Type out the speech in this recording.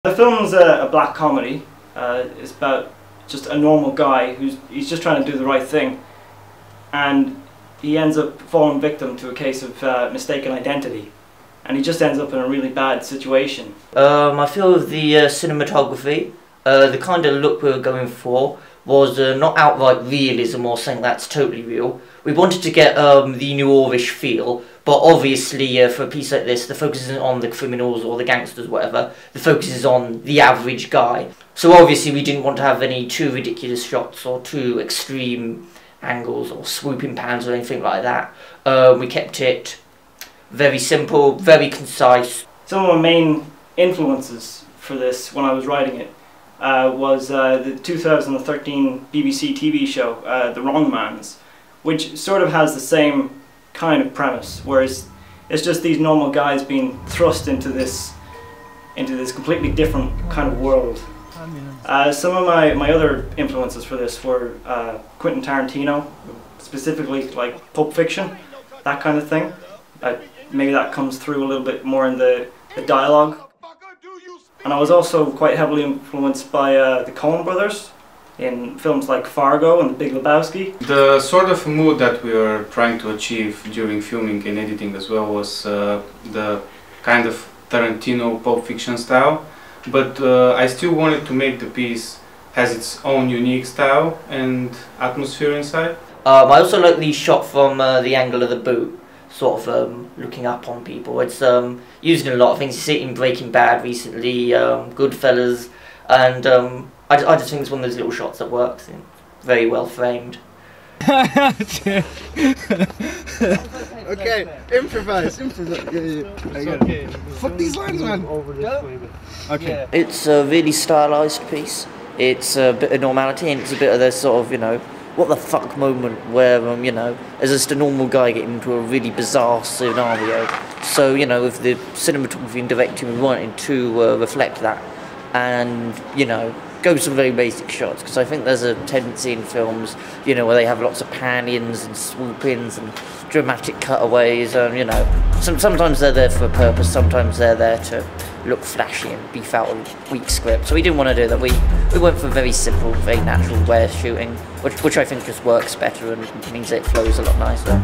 The film's a black comedy. It's about just a normal guy he's just trying to do the right thing, and he ends up falling victim to a case of mistaken identity, and he just ends up in a really bad situation. I feel the cinematography, the kind of look we were going for was not outright realism or something that's totally real. We wanted to get the noirish feel, but obviously for a piece like this, the focus isn't on the criminals or the gangsters, whatever. The focus is on the average guy. So obviously we didn't want to have any too ridiculous shots or too extreme angles or swooping pans or anything like that. We kept it very simple, very concise. Some of my main influences for this when I was writing it was the 2013 BBC TV show, The Wrongmans, which sort of has the same kind of premise, whereas it's just these normal guys being thrust into this completely different kind of world. Some of my other influences for this were Quentin Tarantino, specifically like Pulp Fiction, that kind of thing. Maybe that comes through a little bit more in the dialogue. And I was also quite heavily influenced by the Coen brothers in films like Fargo and The Big Lebowski. The sort of mood that we were trying to achieve during filming and editing as well was the kind of Tarantino Pulp Fiction style, but I still wanted to make the piece has its own unique style and atmosphere inside. I also like the shot from the angle of the boot, sort of looking up on people. It's used in a lot of things. You see it in Breaking Bad recently, Goodfellas, and I just think it's one of those little shots that works. Very well framed. Okay, improvise. Okay. Fuck these lines, man. Okay. It's a really stylized piece. It's a bit of normality, and it's a bit of this sort of, you know, what the fuck moment where, you know, as just a normal guy getting into a really bizarre scenario. So, you know, with the cinematography and directing, we wanted to reflect that and, you know, go some very basic shots, because I think there's a tendency in films, you know, where they have lots of pan-ins and swoop-ins and dramatic cutaways, and, you know, sometimes they're there for a purpose, sometimes they're there to look flashy and beef out a weak script. So we didn't want to do that. We went for a very simple, very natural way of shooting, which I think just works better and means it flows a lot nicer.